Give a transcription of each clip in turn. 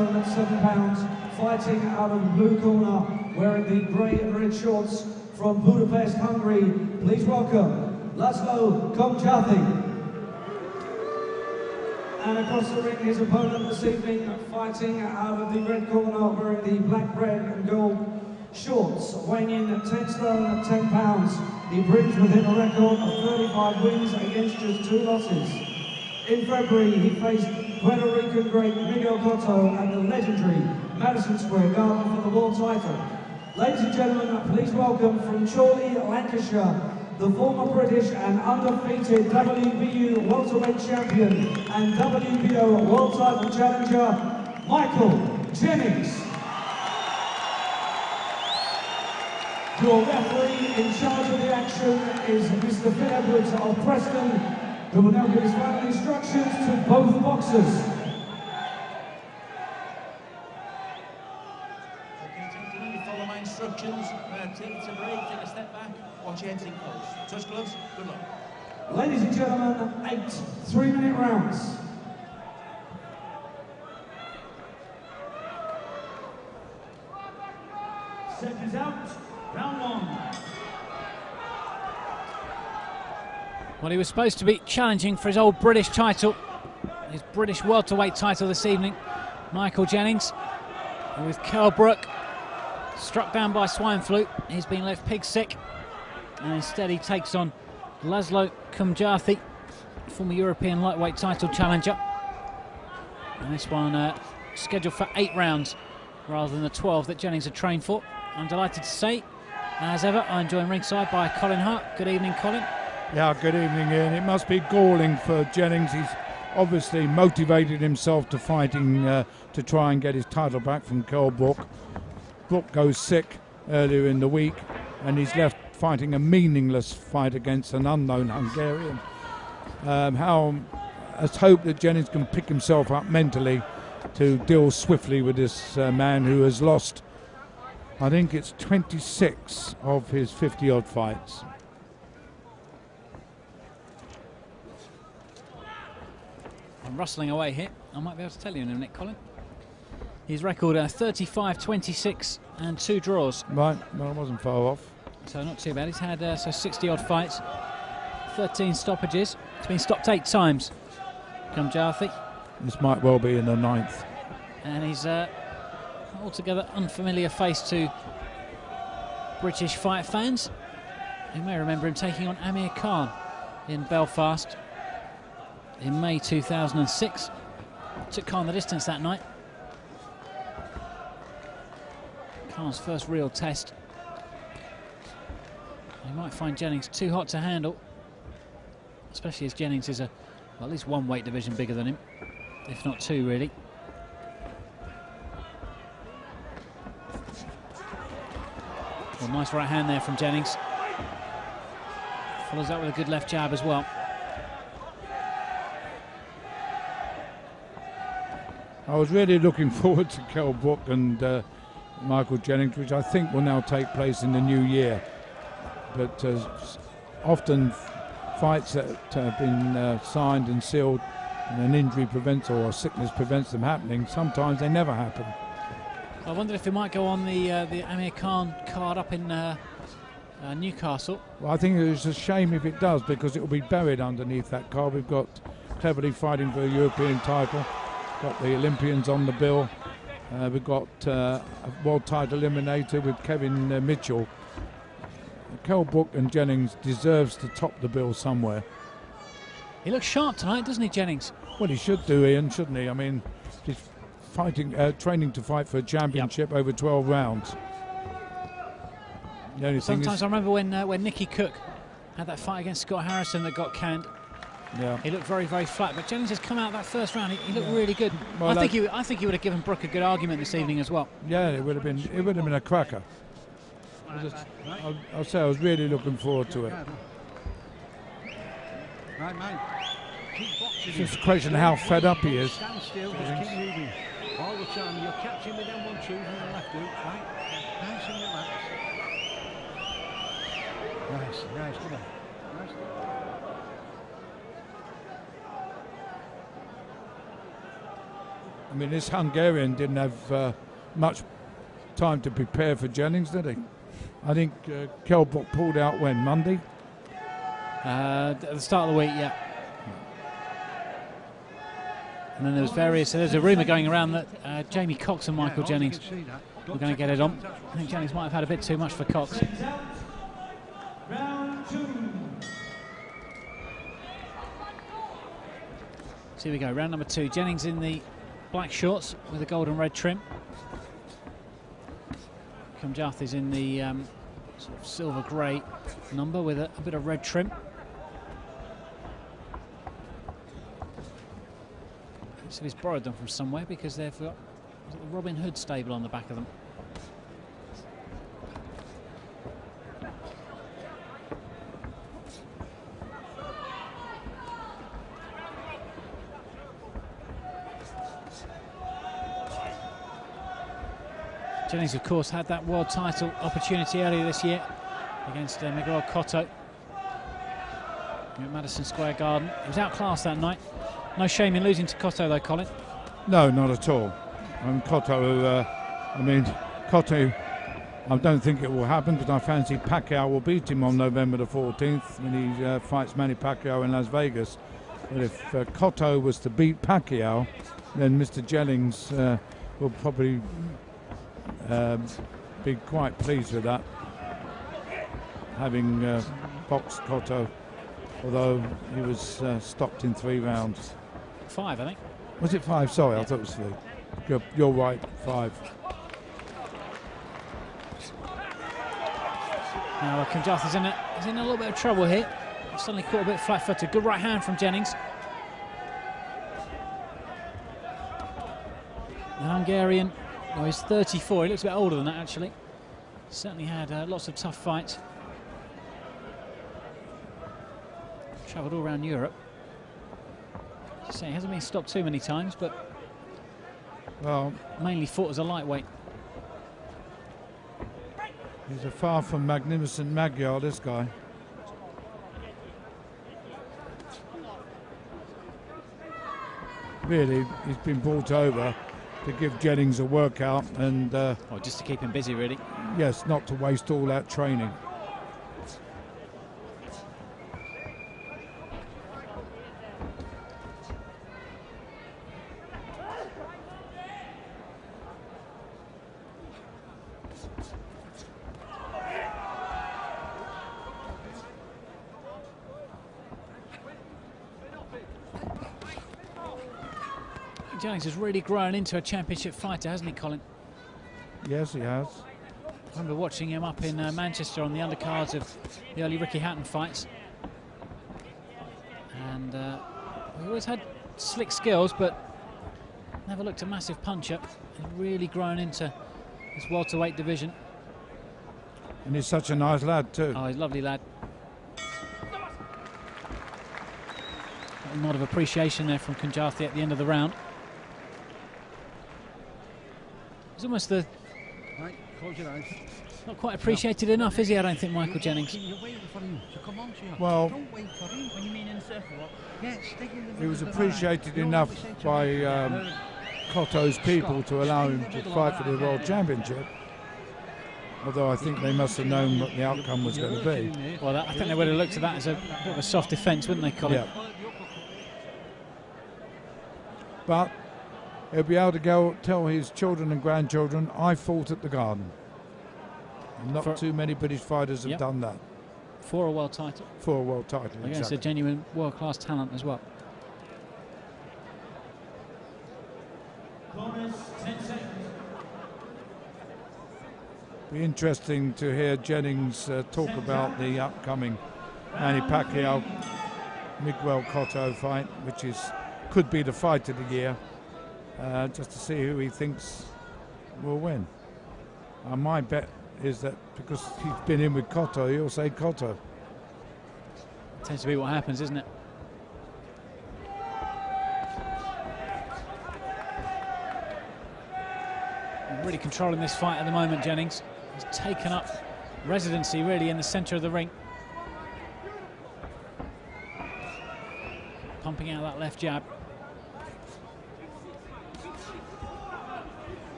At £7, fighting out of the blue corner, wearing the grey and red shorts from Budapest, Hungary. Please welcome Laszlo Komjathi. And across the ring, his opponent this evening, fighting out of the red corner, wearing the black, red and gold shorts, weighing in at 10 stone at £10. He brings within a record of 35 wins against just 2 losses. In February, he faced Puerto Rican great Miguel Cotto at the legendary Madison Square Garden for the world title. Ladies and gentlemen, please welcome from Chorley, Lancashire, the former British and undefeated WBU welterweight champion and WBO world title challenger, Michael Jennings. Your referee in charge of the action is Mr. Phil Edwards of Preston, who will now give his final instructions to both boxers. Okay, follow my instructions. Take it to break, take a step back, watch your heads in close. Touch gloves, good luck. Ladies and gentlemen, 8 3-minute rounds. Set is out, round 1. Well, he was supposed to be challenging for his old British title, his British welterweight title this evening, Michael Jennings. And with Kell Brook struck down by swine flu, he's been left pig sick, and instead he takes on Laszlo Komjathi, former European lightweight title challenger. And this one scheduled for 8 rounds rather than the 12 that Jennings had trained for. I'm delighted to say, as ever, I'm joined ringside by Colin Hart. Good evening, Colin. Yeah, good evening, Ian. It must be galling for Jennings. He's obviously motivated himself to fighting to try and get his title back from Kell Brook. Brook goes sick earlier in the week, and he's left fighting a meaningless fight against an unknown Hungarian. Let's hope that Jennings can pick himself up mentally to deal swiftly with this man who has lost, I think it's 26 of his 50-odd fights. I'm rustling away here. I might be able to tell you in a minute, Colin. His record 35, 26 and 2 draws. Right, well, it wasn't far off. So not too bad. He's had 60-odd fights, 13 stoppages. He's been stopped 8 times, Komjathi. This might well be in the 9th. And he's altogether unfamiliar face to British fight fans. You may remember him taking on Amir Khan in Belfast in May 2006. Took Khan the distance that night. Khan's first real test. You might find Jennings too hot to handle, especially as Jennings is well, at least 1 weight division bigger than him, if not 2 really. Well, nice right hand there from Jennings. Follows that with a good left jab as well. I was really looking forward to Kell Brook and Michael Jennings, which I think will now take place in the new year. But often fights that have been signed and sealed and an injury prevents or a sickness prevents them happening, sometimes they never happen. I wonder if he might go on the Amir Khan card up in Newcastle. Well, I think it's a shame if it does, because it will be buried underneath that card. We've got Cleverly fighting for a European title, got the Olympians on the bill, we've got a world title eliminator with Kevin Mitchell. Kell Brook and Jennings deserves to top the bill somewhere. He looks sharp tonight, doesn't he, Jennings? Well, he should do, Ian, shouldn't he? I mean, he's fighting, training to fight for a championship over 12 rounds. The only thing Sometimes I remember when Nicky Cook had that fight against Scott Harrison that got canned. Yeah. He looked very, very flat, but Jennings has come out that first round. He looked really good. Well, I think he would have given Brook a good argument this evening as well. Yeah, it would have been a cracker. I'll say I was really looking forward to it. Right, man. It's just a question of how fed up he is. Stand still, just keep moving. All the time, you're catching with them 1-2s and the left hook, right? Nice and relaxed. Nice, come on. Nice. I mean, this Hungarian didn't have much time to prepare for Jennings, did he? I think Kelbrook pulled out when? Monday? At the start of the week, yeah. And then there was there's a rumour going around that Jamie Cox and Michael Jennings were going to get it on. I think Jennings might have had a bit too much for Cox. Round 2. So here we go, round number 2. Jennings in the black shorts with a gold and red trim. Komjathi's in the sort of silver grey number with a bit of red trim. So he's borrowed them from somewhere because they've got the Robin Hood stable on the back of them. Jennings, of course, had that world title opportunity earlier this year against Miguel Cotto at Madison Square Garden. He was outclassed that night. No shame in losing to Cotto, though, Colin. No, not at all. Cotto, Cotto, I don't think it will happen, but I fancy Pacquiao will beat him on November the 14th when he fights Manny Pacquiao in Las Vegas. But if Cotto was to beat Pacquiao, then Mr. Jennings will probably be quite pleased with that, having boxed Cotto, although he was stopped in 3 rounds. 5, I think. Was it 5? Sorry, I thought it was 3. You're right, 5. Now Komjathi's he's in a little bit of trouble here. He's suddenly caught a bit flat-footed. Good right hand from Jennings. The Hungarian, well, he's 34. He looks a bit older than that, actually. Certainly had lots of tough fights. Travelled all around Europe. As I say, he hasn't been stopped too many times, but well, mainly fought as a lightweight. He's a far from magnificent Magyar, this guy. Really, he's been brought over to give Jennings a workout and... just to keep him busy, really. Yes, not to waste all that training. Jennings has really grown into a championship fighter, hasn't he, Colin? Yes, he has. I remember watching him up in Manchester on the undercards of the early Ricky Hatton fights. And he always had slick skills, but never looked a massive puncher. He's really grown into this welterweight division. And he's such a nice lad, too. Oh, he's a lovely lad. A nod of appreciation there from Komjathi at the end of the round. It's almost the... Right, close your eyes. Not quite appreciated enough, is he? I don't think, Michael Jennings. You're waiting for him to come on to you. Well, don't wait for him. When you mean in the circle, what? Yeah, stick in the he was middle of the appreciated line. enough You know what by we say to Cotto's people to allow him to fight for the World Championship. Although I think they must have known what the outcome was going to be. Well, I think they would have looked at that as a bit of a soft defence, wouldn't they, Colin? Yeah. But he'll be able to go tell his children and grandchildren, I fought at the Garden. And not too many British fighters have done that. For a world title. For a world title, Against exactly. a genuine world-class talent as well. Corners, 10 seconds. Be interesting to hear Jennings talk about the upcoming Manny Pacquiao Miguel Cotto fight, which could be the fight of the year, just to see who he thinks will win. My bet is that because he's been in with Cotto, he'll say Cotto. Tends to be what happens, isn't it? Really controlling this fight at the moment, Jennings. He's taken up residency really in the centre of the ring. Pumping out that left jab.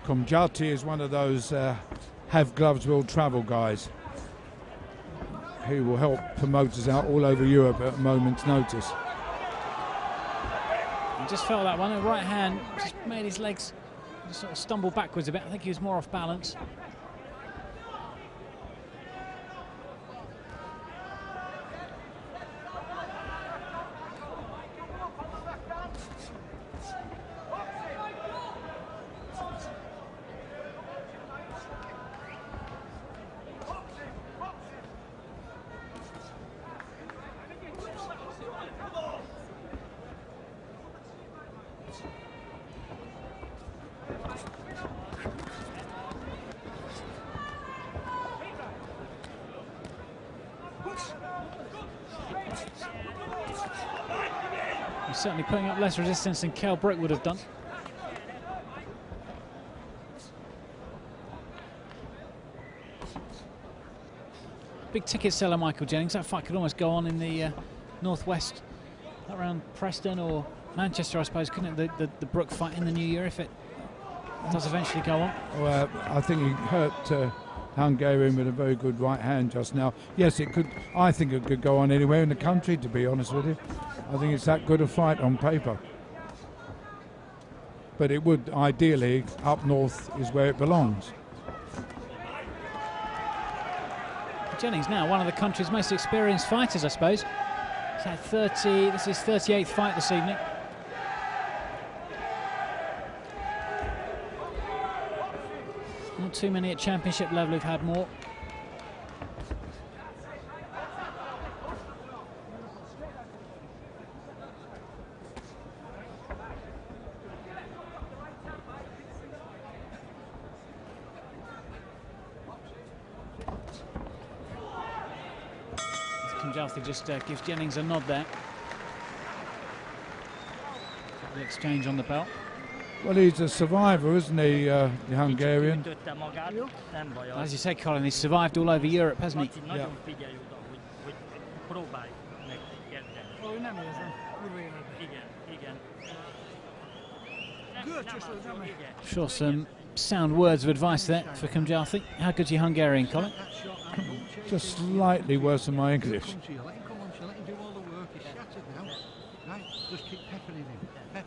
Komjathi is one of those have gloves will travel guys. He will help promoters out all over Europe at a moment's notice. He just felt that one, a right hand, just made his legs just sort of stumble backwards a bit. I think he was more off balance. He's certainly putting up less resistance than Kell Brook would have done. Big ticket seller Michael Jennings. That fight could almost go on in the northwest, around Preston or Manchester, I suppose, couldn't it? The Brook fight in the new year, if it does eventually go on. Well, I think he hurt Hungarian with a very good right hand just now. Yes, it could. I think it could go on anywhere in the country, to be honest with you. I think it's that good a fight on paper. But it would, ideally, up north is where it belongs. Jennings now one of the country's most experienced fighters, I suppose. He's had 30, this is his 38th fight this evening. Not too many at championship level who've had more. Komjathi just gives Jennings a nod there. The exchange on the belt. Well, he's a survivor, isn't he, the Hungarian? As you say, Colin, he's survived all over Europe, hasn't he? Yeah. Sure, some sound words of advice there for Komjathi. How good's your Hungarian, Colin? Just slightly worse than my English.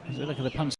As we look at the punch